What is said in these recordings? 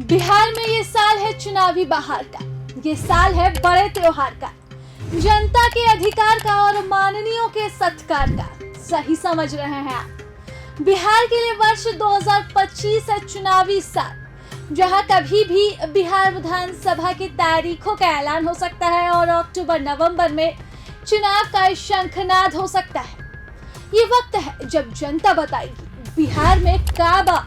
बिहार में ये साल है चुनावी बहार का, ये साल है बड़े त्योहार का, जनता के अधिकार का और माननीयों के सत्कार का। सही समझ रहे हैं आप। बिहार के लिए वर्ष 2025 है चुनावी साल, जहां कभी भी बिहार विधानसभा की तारीखों का ऐलान हो सकता है और अक्टूबर नवंबर में चुनाव का शंखनाद हो सकता है। ये वक्त है जब जनता बताएगी बिहार में काबा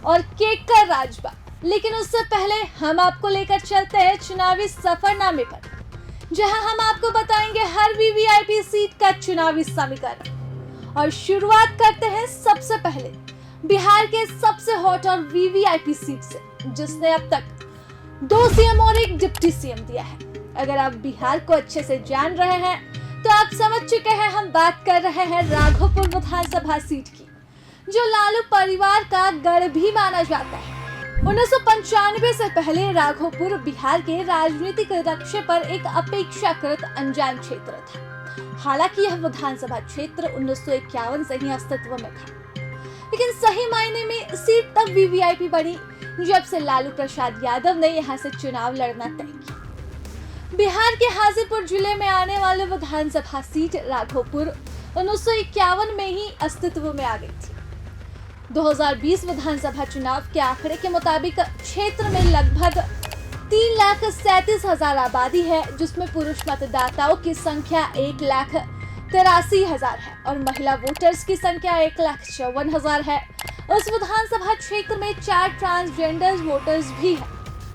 और केकर राजबा। लेकिन उससे पहले हम आपको लेकर चलते हैं चुनावी सफरनामे पर, जहां हम आपको बताएंगे हर वीवीआईपी सीट का चुनावी समीकरण। और शुरुआत करते हैं सबसे पहले बिहार के सबसे हॉट और वीवीआईपी सीट से, जिसने अब तक 2 सीएम और 1 डिप्टी सीएम दिया है। अगर आप बिहार को अच्छे से जान रहे हैं तो आप समझ चुके हैं हम बात कर रहे हैं राघोपुर विधानसभा सीट की, जो लालू परिवार का गढ़ भी माना जाता है। 1995 से पहले राघोपुर बिहार के राजनीतिक नक्शे पर एक अपेक्षाकृत अनजान क्षेत्र था। हालांकि यह विधानसभा क्षेत्र 1951 से ही अस्तित्व में था, लेकिन सही मायने में सीट तब वीवीआईपी बनी जब से लालू प्रसाद यादव ने यहां से चुनाव लड़ना तय किया। बिहार के हाजीपुर जिले में आने वाले विधानसभा सीट राघोपुर 1951 में ही अस्तित्व में आ गई थी। 2020 विधानसभा चुनाव के आंकड़े के मुताबिक क्षेत्र में लगभग 3,37,000 आबादी है, जिसमें पुरुष मतदाताओं की संख्या 1,83,000 है और महिला वोटर्स की संख्या 1,54,000 है। उस विधानसभा क्षेत्र में 4 ट्रांसजेंडर वोटर्स भी हैं।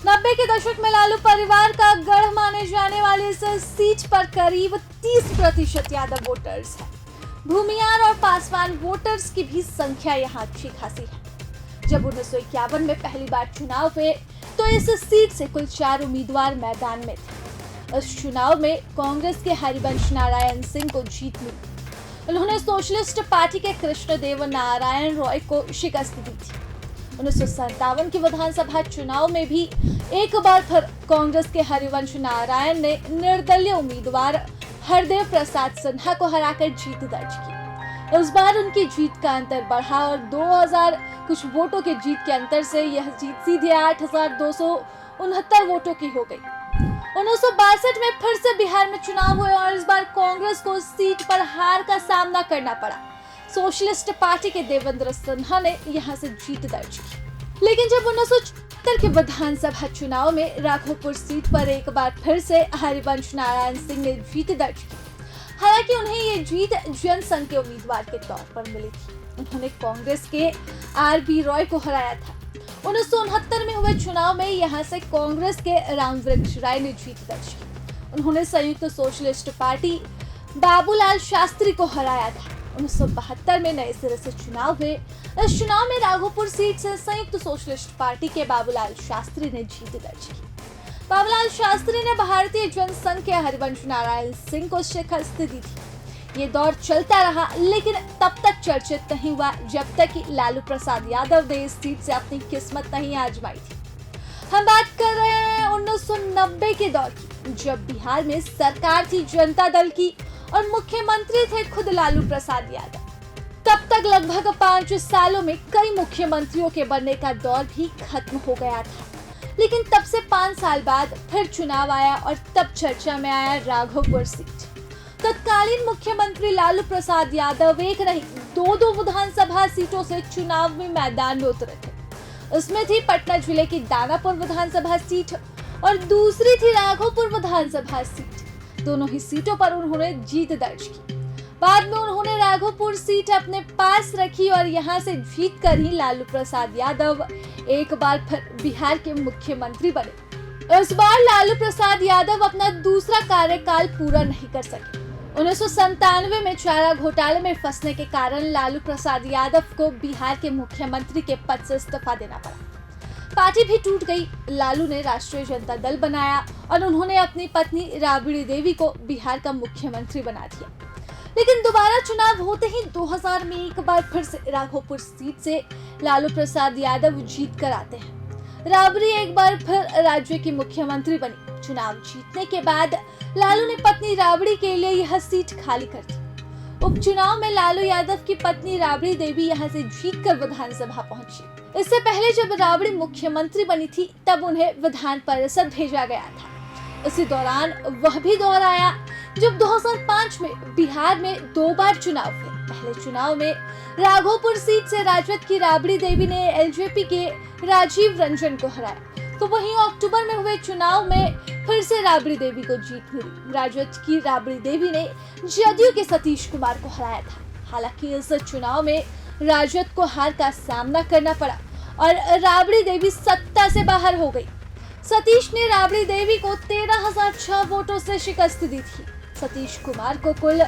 90 के दशक में लालू परिवार का गढ़ माने जाने वाले इस सीट पर करीब 30% यादव वोटर्स हैं। भूमियार और पासवान वोटर्स की भी संख्या यहाँ अच्छी खासी है। जब 1951 में पहली बार चुनाव हुए तो इस सीट से कुल 4 उम्मीदवार मैदान में थे। इस चुनाव में कांग्रेस के हरिवंश नारायण सिंह को जीत मिली। उन्होंने सोशलिस्ट पार्टी के कृष्णदेव नारायण रॉय को शिकस्त दी थी। 1957 के विधानसभा चुनाव में भी एक बार फिर कांग्रेस के हरिवंश नारायण ने निर्दलीय उम्मीदवार हरदेव प्रसाद सिन्हा को हराकर जीत दर्ज की। इस बार उनकी जीत का अंतर बढ़ा और 2000 कुछ वोटों के जीत के अंतर से यह जीत सीधे 8,269 वोटों की हो गई। 1962 में फिर से बिहार में चुनाव हुए और इस बार कांग्रेस को सीट पर हार का सामना करना पड़ा। सोशलिस्ट पार्टी के देवेंद्र सिन्हा ने यहां से जीत दर्ज की। लेकिन जब 1974 के विधानसभा चुनाव में राघोपुर सीट पर एक बार फिर से हरिवंश नारायण सिंह ने जीत दर्ज की। हालांकि उन्हें ये जीत जनसंघ के उम्मीदवार के तौर पर मिली थी। उन्होंने कांग्रेस के आरबी रॉय को हराया था। 1969 में हुए चुनाव में यहां से कांग्रेस के रामवृक्ष राय ने जीत दर्ज की। उन्होंने संयुक्त सोशलिस्ट पार्टी बाबूलाल शास्त्री को हराया था। 1972 में नए सिरे से चुनाव हुए। इस चुनाव में राघोपुर सीट से संयुक्त सोशलिस्ट पार्टी के बाबूलाल शास्त्री ने जीत दर्ज की। बाबूलाल शास्त्री ने भारतीय जनसंघ के हरिवंश नारायण सिंह को शिकस्त दी थी। ये दौर चलता रहा, लेकिन तब तक चर्चित नहीं हुआ जब तक कि लालू प्रसाद यादव ने इस सीट से अपनी किस्मत नहीं आजमाई थी। हम बात कर रहे हैं 1990 के दौर की, जब बिहार में सरकार थी जनता दल की और मुख्यमंत्री थे खुद लालू प्रसाद यादव। तब तक लगभग 5 सालों में कई मुख्यमंत्रियों के बनने का दौर भी खत्म हो गया था। लेकिन तब से 5 साल बाद फिर चुनाव आया और तब चर्चा में आया राघोपुर सीट। तत्कालीन मुख्यमंत्री लालू प्रसाद यादव एक नहीं 2 विधानसभा सीटों से चुनाव में मैदान में उतरे थे। इसमें थी पटना जिले की दानापुर विधानसभा सीट और दूसरी थी राघोपुर विधानसभा सीट। दोनों ही सीटों पर उन्होंने जीत दर्ज की। बाद में उन्होंने राघोपुर सीट अपने पास रखी और यहां से जीत कर ही लालू प्रसाद यादव एक बार फिर बिहार के मुख्यमंत्री बने। इस बार लालू प्रसाद यादव अपना दूसरा कार्यकाल पूरा नहीं कर सके। 1997 में चारा घोटाले में फंसने के कारण लालू प्रसाद यादव को बिहार के मुख्यमंत्री के पद से इस्तीफा देना पड़ा। पार्टी भी टूट गई। लालू ने राष्ट्रीय जनता दल बनाया और उन्होंने अपनी पत्नी राबड़ी देवी को बिहार का मुख्यमंत्री बना दिया। लेकिन दोबारा चुनाव होते ही 2000 में एक बार फिर से राघोपुर सीट से लालू प्रसाद यादव जीत कर आते हैं। राबड़ी एक बार फिर राज्य की मुख्यमंत्री बनी। चुनाव जीतने के बाद लालू ने पत्नी राबड़ी के लिए यह सीट खाली कर दी। उपचुनाव में लालू यादव की पत्नी राबड़ी देवी यहां से जीतकर विधानसभा पहुंची। इससे पहले जब राबड़ी मुख्यमंत्री बनी थी तब उन्हें विधान परिषद भेजा गया था। इसी दौरान वह भी दोहराया जब 2005 में बिहार में 2 बार चुनाव हुए। पहले चुनाव में राघोपुर सीट से राजद की राबड़ी देवी ने एलजेपी के राजीव रंजन को हराया, तो वहीं अक्टूबर में हुए चुनाव में फिर से राबड़ी देवी को जीत मिली। राजद की राबड़ी देवी ने जदयू के सतीश कुमार को हराया था। हालांकि इस चुनाव में राजद को हार का सामना करना पड़ा और राबड़ी देवी सत्ता से बाहर हो गई। सतीश ने राबड़ी देवी को 13,006 वोटों से शिकस्त दी थी। सतीश कुमार को कुल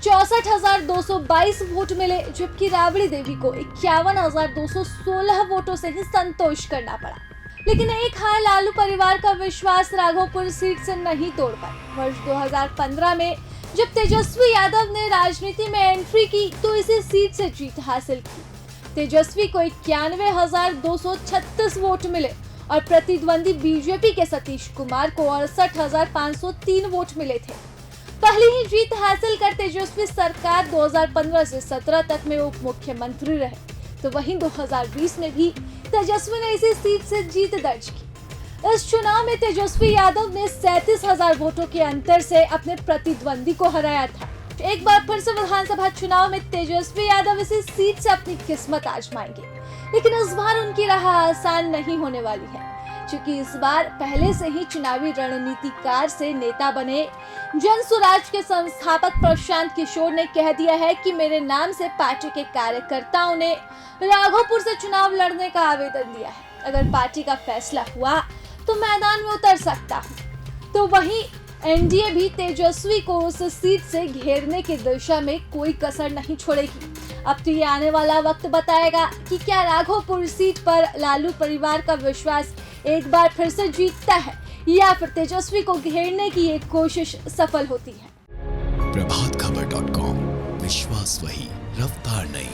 64,222 वोट मिले, जबकि राबड़ी देवी को 51,216 वोटों से ही संतोष करना पड़ा। लेकिन एक हार लालू परिवार का विश्वास राघोपुर सीट से नहीं तोड़ पाई। वर्ष 2015 में जब तेजस्वी यादव ने राजनीति में एंट्री की तो इसी सीट से जीत हासिल की। तेजस्वी को 91,236 वोट मिले और प्रतिद्वंदी बीजेपी के सतीश कुमार को 68,503 वोट मिले थे। पहली ही जीत हासिल कर तेजस्वी सरकार 2015 से 17 तक में उप मुख्यमंत्री रहे, तो वहीं 2020 में भी तेजस्वी ने इसी सीट से जीत दर्ज की। इस चुनाव में तेजस्वी यादव ने 37,000 वोटों के अंतर से अपने प्रतिद्वंदी को हराया था। एक बार फिर से विधानसभा चुनाव में तेजस्वी यादव इसी सीट से अपनी किस्मत आजमाएंगे, लेकिन इस बार उनकी राह आसान नहीं होने वाली है, क्योंकि इस बार पहले से ही चुनावी रणनीतिकार से नेता बने जन स्वराज के संस्थापक प्रशांत किशोर ने कह दिया है कि मेरे नाम से पार्टी के कार्यकर्ताओं ने राघोपुर से चुनाव लड़ने का आवेदन दिया है। अगर पार्टी का फैसला हुआ तो मैदान में उतर सकता हूं। तो वहीं एनडीए भी तेजस्वी को उस सीट से घेरने की दिशा में कोई कसर नहीं छोड़ेगी। अब तो ये आने वाला वक्त बताएगा कि क्या राघोपुर सीट पर लालू परिवार का विश्वास एक बार फिर से जीतता है या फिर तेजस्वी को घेरने की एक कोशिश सफल होती है। प्रभातखबर.com, विश्वास वही, रफ्तार नहीं।